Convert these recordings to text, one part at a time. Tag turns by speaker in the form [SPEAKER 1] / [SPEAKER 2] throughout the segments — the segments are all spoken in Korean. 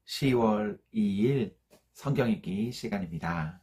[SPEAKER 1] 10월 2일 성경 읽기 시간입니다.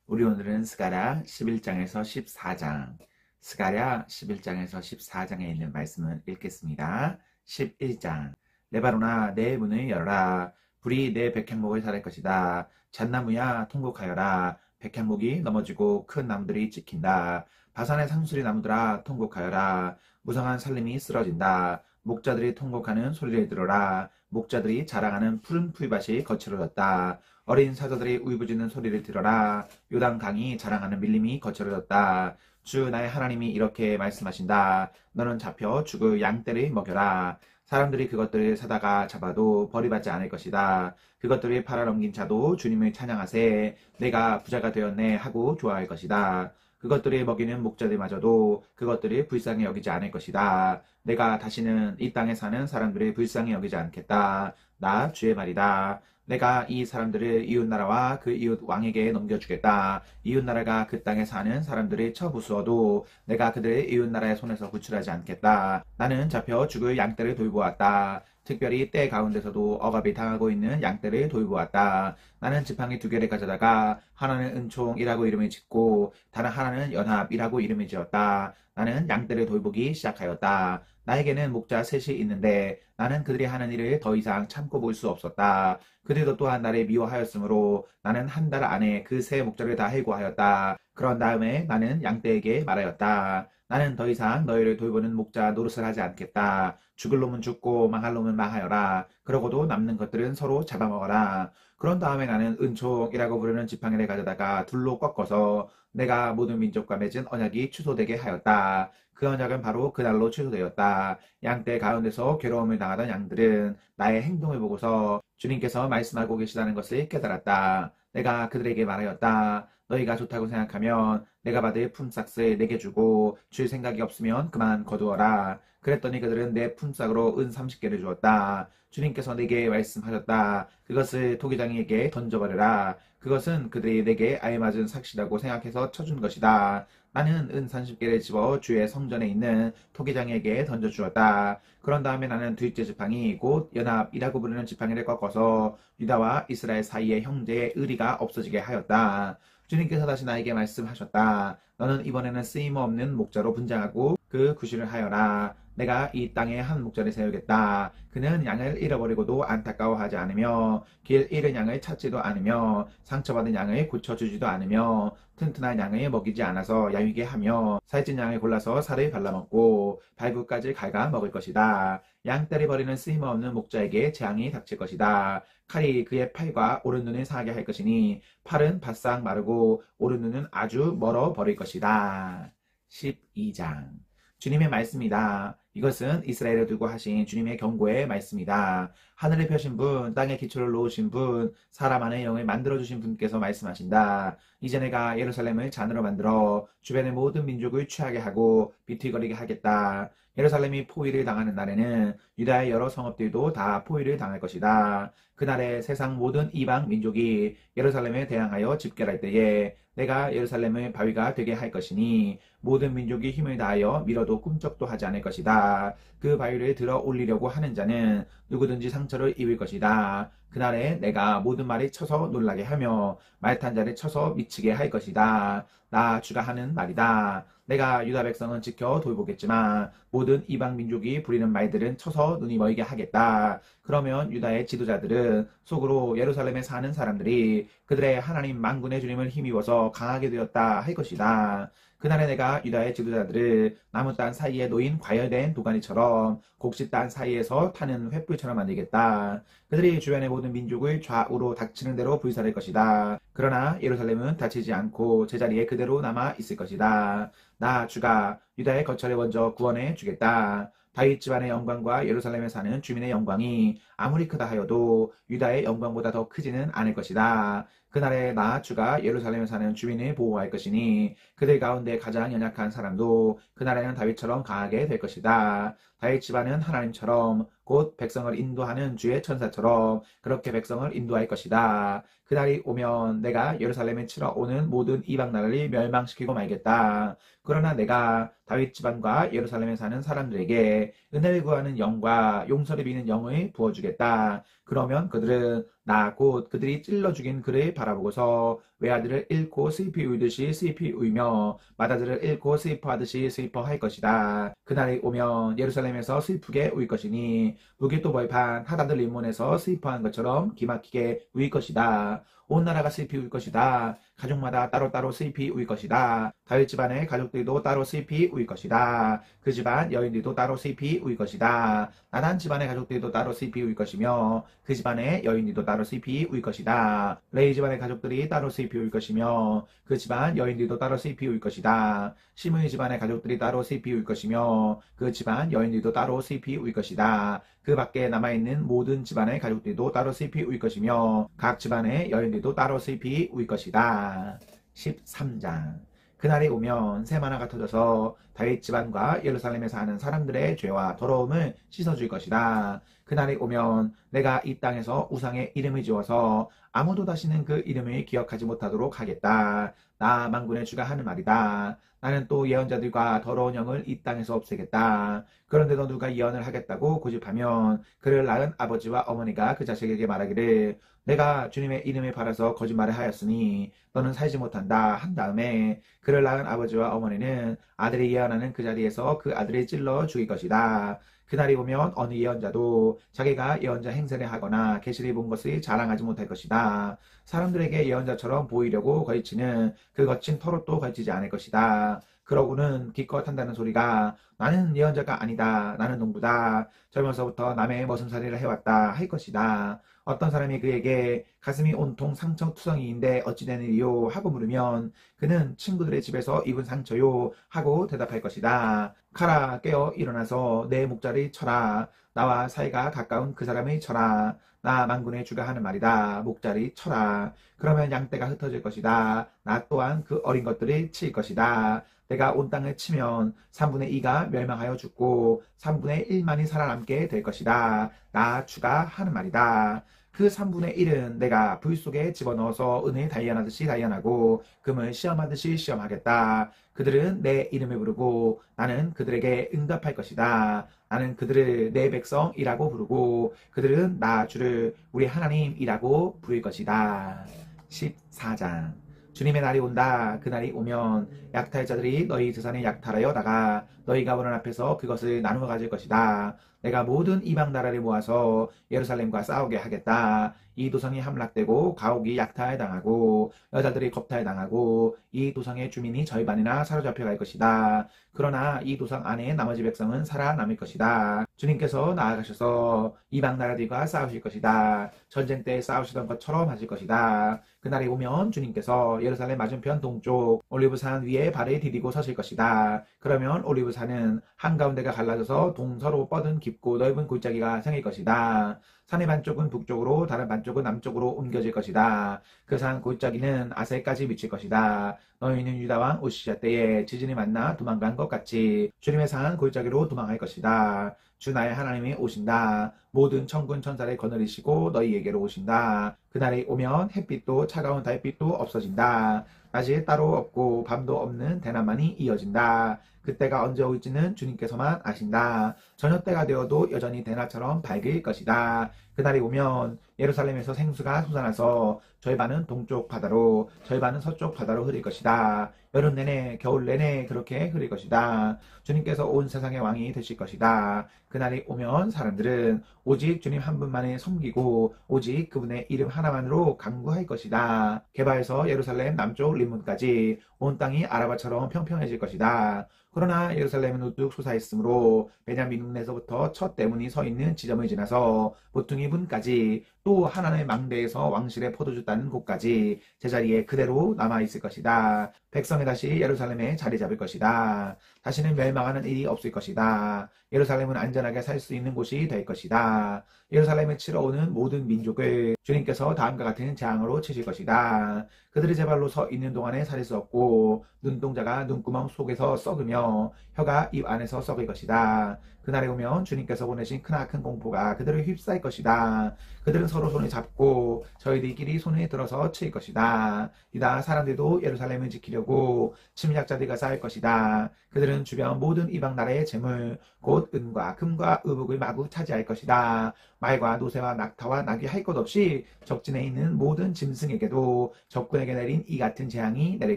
[SPEAKER 1] 우리 오늘은 스가랴 11장에서 14장, 스가랴 11장에서 14장에 있는 말씀을 읽겠습니다. 11장. 레바논아, 내 문을 열어라. 불이 내 백향목을 살할 것이다. 잣나무야, 통곡하여라. 백향목이 넘어지고 큰 나무들이 찍힌다. 바산의 상수리 나무들아, 통곡하여라. 무성한 살림이 쓰러진다. 목자들이 통곡하는 소리를 들어라. 목자들이 자랑하는 푸른 풀밭이 거칠어졌다. 어린 사자들이 울부짖는 소리를 들어라. 요단 강이 자랑하는 밀림이 거칠어졌다. 주 나의 하나님이 이렇게 말씀하신다. 너는 잡혀 죽을 양떼를 먹여라. 사람들이 그것들을 사다가 잡아도 벌이받지 않을 것이다. 그것들을 팔아넘긴 자도 주님을 찬양하세. 내가 부자가 되었네 하고 좋아할 것이다. 그것들을 먹이는 목자들마저도 그것들을 불쌍히 여기지 않을 것이다. 내가 다시는 이 땅에 사는 사람들을 불쌍히 여기지 않겠다. 나 주의 말이다. 내가 이 사람들을 이웃나라와 그 이웃 왕에게 넘겨주겠다. 이웃나라가 그 땅에 사는 사람들을 쳐부수어도 내가 그들의 이웃나라의 손에서 구출하지 않겠다. 나는 잡혀 죽을 양떼를 돌보았다. 특별히 때 가운데서도 억압이 당하고 있는 양떼를 돌보았다. 나는 지팡이 2개를 가져다가 하나는 은총이라고 이름을 짓고 다른 하나는 연합이라고 이름을 지었다. 나는 양떼를 돌보기 시작하였다. 나에게는 목자 3이 있는데 나는 그들이 하는 일을 더 이상 참고 볼 수 없었다. 그들도 또한 나를 미워하였으므로 나는 한 달 안에 그 3 목자를 다 해고하였다. 그런 다음에 나는 양떼에게 말하였다. 나는 더 이상 너희를 돌보는 목자 노릇을 하지 않겠다. 죽을 놈은 죽고 망할 놈은 망하여라. 그러고도 남는 것들은 서로 잡아먹어라. 그런 다음에 나는 은총이라고 부르는 지팡이를 가져다가 둘로 꺾어서 내가 모든 민족과 맺은 언약이 취소되게 하였다. 그 언약은 바로 그날로 취소되었다. 양떼 가운데서 괴로움을 당하던 양들은 나의 행동을 보고서 주님께서 말씀하고 계시다는 것을 깨달았다. 내가 그들에게 말하였다. 너희가 좋다고 생각하면 내가 받을 품삯을 내게 주고 줄 생각이 없으면 그만 거두어라. 그랬더니 그들은 내 품삯으로 은 30개를 주었다. 주님께서 내게 말씀하셨다. 그것을 토기장이에게 던져버려라. 그것은 그들이 내게 알맞은 삭시라고 생각해서 쳐준 것이다. 나는 은 30개를 집어 주의 성전에 있는 토기장에게 던져주었다. 그런 다음에 나는 둘째 지팡이 곧 연합이라고 부르는 지팡이를 꺾어서 유다와 이스라엘 사이의 형제의 의리가 없어지게 하였다. 주님께서 다시 나에게 말씀하셨다. 너는 이번에는 쓰임없는 목자로 분장하고 그 구실을 하여라. 내가 이 땅에 한 목자를 세우겠다. 그는 양을 잃어버리고도 안타까워하지 않으며 길 잃은 양을 찾지도 않으며 상처받은 양을 고쳐주지도 않으며 튼튼한 양을 먹이지 않아서 야위게 하며 살찐 양을 골라서 살을 발라먹고 발굽까지 갉아 먹을 것이다. 양떼를 버리는 쓰임없는 목자에게 재앙이 닥칠 것이다. 칼이 그의 팔과 오른 눈을 상하게 할 것이니 팔은 바싹 마르고 오른 눈은 아주 멀어 버릴 것이다. 12장. 주님의 말씀이다. 이것은 이스라엘을 두고 하신 주님의 경고의 말씀이다. 하늘을 펴신 분, 땅에 기초를 놓으신 분, 사람 안의 영을 만들어주신 분께서 말씀하신다. 이제 내가 예루살렘을 잔으로 만들어 주변의 모든 민족을 취하게 하고 비틀거리게 하겠다. 예루살렘이 포위를 당하는 날에는 유다의 여러 성읍들도 다 포위를 당할 것이다. 그날에 세상 모든 이방 민족이 예루살렘에 대항하여 집결할 때에 내가 예루살렘을 바위가 되게 할 것이니 모든 민족이 힘을 다하여 밀어도 꿈쩍도 하지 않을 것이다. 그 바위를 들어 올리려고 하는 자는 누구든지 상처를 입을 것이다. 그날에 내가 모든 말을 쳐서 놀라게 하며 말탄 자를 쳐서 미치게 할 것이다. 나 주가 하는 말이다. 내가 유다 백성은 지켜 돌보겠지만 모든 이방 민족이 부리는 말들은 쳐서 눈이 멀게 하겠다. 그러면 유다의 지도자들은 속으로 예루살렘에 사는 사람들이 그들의 하나님 만군의 주님을 힘입어서 강하게 되었다 할 것이다. 그날에 내가 유다의 지도자들을 나무 단 사이에 놓인 과열된 도가니처럼 곡식 단 사이에서 타는 횃불처럼 만들겠다. 그들이 주변의 모든 민족을 좌우로 닥치는 대로 불살할 것이다. 그러나 예루살렘은 다치지 않고 제자리에 그대로 남아 있을 것이다. 나 주가 유다의 거처를 먼저 구원해 주겠다. 다윗 집안의 영광과 예루살렘에 사는 주민의 영광이 아무리 크다 하여도 유다의 영광보다 더 크지는 않을 것이다. 그날에 나 주가 예루살렘에 사는 주민을 보호할 것이니 그들 가운데 가장 연약한 사람도 그날에는 다윗처럼 강하게 될 것이다. 다윗 집안은 하나님처럼 곧 백성을 인도하는 주의 천사처럼 그렇게 백성을 인도할 것이다. 그날이 오면 내가 예루살렘에 치러 오는 모든 이방 나라를 멸망시키고 말겠다. 그러나 내가 다윗 집안과 예루살렘에 사는 사람들에게 은혜를 구하는 영과 용서를 비는 영을 부어주겠다. 그러면 그들은 나 곧 그들이 찔러 죽인 그를 바라보고서 외아들을 잃고 슬피 울듯이 슬피 울며 맏아들을 잃고 슬퍼하듯이 슬퍼할 것이다. 그날이 오면 예루살렘에서 슬프게 울 것이니 무기또 벌판 하다들 림몬에서 슬퍼한 것처럼 기막히게 울 것이다. 온 나라가 슬피 울 것이다. 가족마다 따로따로 슬피 울 것이다. 다윗 집안의 가족들도 따로 슬피 울 것이다. 그 집안 여인들도 따로 슬피 울 것이다. 나단 집안의 가족들도 따로 슬피 울 것이며 그 집안의 여인들도 따로 슬피 울 것이다. 레이 집안의 가족들이 따로 슬피 울 것이며 그 집안 여인들도 따로 슬피 울 것이다. 시므이 집안의 가족들이 따로 슬피 울 것이며 그 집안 여인들도 따로 슬피 울 것이다. 그 밖에 남아있는 모든 집안의 가족들도 따로 슬피 울 것이며 각 집안의 여인들도 따로 슬피 울 것이다. 13장. 그날이 오면 새 만화가 터져서 다윗 집안과 예루살렘에 사는 사람들의 죄와 더러움을 씻어줄 것이다. 그날이 오면 내가 이 땅에서 우상의 이름을 지어서 아무도 다시는 그 이름을 기억하지 못하도록 하겠다. 나 만군의 주가 하는 말이다. 나는 또 예언자들과 더러운 영을 이 땅에서 없애겠다. 그런데도 누가 예언을 하겠다고 고집하면 그를 낳은 아버지와 어머니가 그 자식에게 말하기를 내가 주님의 이름을 팔아서 거짓말을 하였으니 너는 살지 못한다 한 다음에 그를 낳은 아버지와 어머니는 아들이 예언하는 그 자리에서 그 아들을 찔러 죽일 것이다. 그날이 오면 어느 예언자도 자기가 예언자 행세를 하거나 계시를 본 것을 자랑하지 못할 것이다. 사람들에게 예언자처럼 보이려고 걸치는 그 거친 털옷도 걸치지 않을 것이다. 그러고는 기껏 한다는 소리가 나는 예언자가 아니다. 나는 농부다. 젊어서부터 남의 머슴살이를 해왔다. 할 것이다. 어떤 사람이 그에게 가슴이 온통 상처투성이인데 어찌 된 일이요? 하고 물으면 그는 친구들의 집에서 입은 상처요? 하고 대답할 것이다. 가라 깨어 일어나서 내 목자를 쳐라. 나와 사이가 가까운 그 사람을 쳐라. 나 만군의 주가 하는 말이다. 목자를 쳐라. 그러면 양떼가 흩어질 것이다. 나 또한 그 어린 것들을 칠 것이다. 내가 온 땅을 치면 3분의 2가 멸망하여 죽고 3분의 1만이 살아남게 될 것이다. 나 주가 하는 말이다. 그 3분의 1은 내가 불 속에 집어넣어서 은을 단련하듯이 단련하고 금을 시험하듯이 시험하겠다. 그들은 내 이름을 부르고 나는 그들에게 응답할 것이다. 나는 그들을 내 백성이라고 부르고 그들은 나 주를 우리 하나님이라고 부를 것이다. 14장. 주님의 날이 온다. 그 날이 오면 약탈자들이 너희 재산을 약탈하여 나가 너희가 보는 앞에서 그것을 나누어 가질 것이다. 내가 모든 이방 나라를 모아서 예루살렘과 싸우게 하겠다. 이 도성이 함락되고 가옥이 약탈당하고 여자들이 겁탈당하고 이 도성의 주민이 절반이나 사로잡혀 갈 것이다. 그러나 이 도성 안에 나머지 백성은 살아남을 것이다. 주님께서 나아가셔서 이방 나라들과 싸우실 것이다. 전쟁 때 싸우시던 것처럼 하실 것이다. 그날이 오면 주님께서 예루살렘 맞은편 동쪽 올리브산 위에 발을 디디고 서실 것이다. 그러면 올리브산은 한가운데가 갈라져서 동서로 뻗은 깊고 넓은 골짜기가 생길 것이다. 산의 반쪽은 북쪽으로 다른 반쪽은 남쪽으로 옮겨질 것이다. 그 산 골짜기는 아셀까지 미칠 것이다. 너희는 유다왕 오시아 때에 지진이 만나 도망간 것 같이 주님의 산 골짜기로 도망할 것이다. 주 나의 하나님이 오신다. 모든 천군 천사를 거느리시고 너희에게로 오신다. 그날이 오면 햇빛도 차가운 달빛도 없어진다. 낮이 따로 없고 밤도 없는 대낮만이 이어진다. 그때가 언제 올지는 주님께서만 아신다. 저녁 때가 되어도 여전히 대낮처럼 밝을 것이다. 그날이 오면 예루살렘에서 생수가 솟아나서 절반은 동쪽 바다로 절반은 서쪽 바다로 흐를 것이다. 여름 내내 겨울 내내 그렇게 흐를 것이다. 주님께서 온 세상의 왕이 되실 것이다. 그날이 오면 사람들은 오직 주님 한 분만을 섬기고 오직 그분의 이름 하나만으로 간구할 것이다. 개바에서 예루살렘 남쪽 림문까지 온 땅이 아라바처럼 평평해질 것이다. 그러나 예루살렘은 우뚝 솟아있으므로 베냐민 문에서부터 첫 대문이 서 있는 지점을 지나서 보퉁이 문까지 또 하나님의 망대에서 왕실의 포도주 따는 곳까지 제자리에 그대로 남아있을 것이다. 백성이 다시 예루살렘에 자리 잡을 것이다. 다시는 멸망하는 일이 없을 것이다. 예루살렘은 안전하게 살 수 있는 곳이 될 것이다. 예루살렘을 치러 오는 모든 민족을 주님께서 다음과 같은 재앙으로 치실 것이다. 그들이 제 발로 서 있는 동안에 살릴 수 없고 눈동자가 눈구멍 속에서 썩으며 혀가 입 안에서 썩을 것이다. 그날에 오면 주님께서 보내신 크나큰 공포가 그들을 휩싸일 것이다. 그들은 서로 손을 잡고 저희들끼리 손에 들어서 칠 것이다. 이다 사람들도 예루살렘을 지키려 훔치려고 침략자들이 쌓을 것이다. 그들은 주변 모든 이방 나라의 재물 곧 은과 금과 의복을 마구 차지할 것이다. 말과 노새와 낙타와 낙이 할 것 없이 적진에 있는 모든 짐승에게도 적군에게 내린 이 같은 재앙이 내릴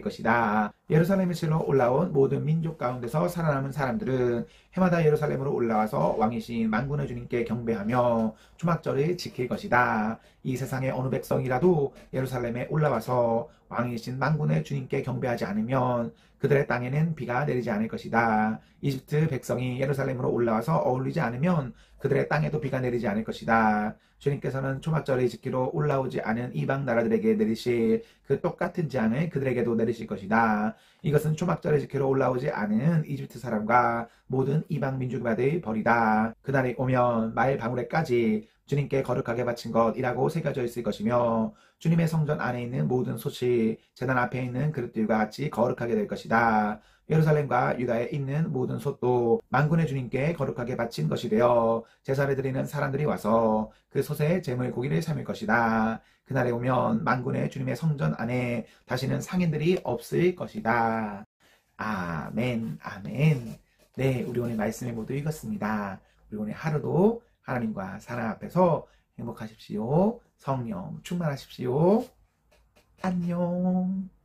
[SPEAKER 1] 것이다. 예루살렘을 치러 올라온 모든 민족 가운데서 살아남은 사람들은 해마다 예루살렘으로 올라와서 왕이신 만군의 주님께 경배하며 초막절을 지킬 것이다. 이 세상의 어느 백성이라도 예루살렘에 올라와서 왕이신 만군의 주님께 경배하지 않으면 그들의 땅에는 비가 내리지 않을 것이다. 이집트 백성이 예루살렘으로 올라와서 어울리지 않으면 그들의 땅에도 비가 내리지 않을 것이다. 주님께서는 초막절을 지키러 올라오지 않은 이방 나라들에게 내리실 그 똑같은 재앙을 그들에게도 내리실 것이다. 이것은 초막절을 지키러 올라오지 않은 이집트 사람과 모든 이방 민족이 받을 벌이다. 그날이 오면 말 방울에까지 주님께 거룩하게 바친 것이라고 새겨져 있을 것이며 주님의 성전 안에 있는 모든 솥이 제단 앞에 있는 그릇들과 같이 거룩하게 될 것이다. 예루살렘과 유다에 있는 모든 솥도 만군의 주님께 거룩하게 바친 것이 되어 제사를 드리는 사람들이 와서 그 솥에 제물 고기를 삶을 것이다. 그날에 오면 만군의 주님의 성전 안에 다시는 상인들이 없을 것이다. 아멘, 아멘. 네, 우리 오늘 말씀을 모두 읽었습니다. 우리 오늘 하루도 하나님과 사랑 앞에서 행복하십시오. 성령 충만하십시오. 안녕.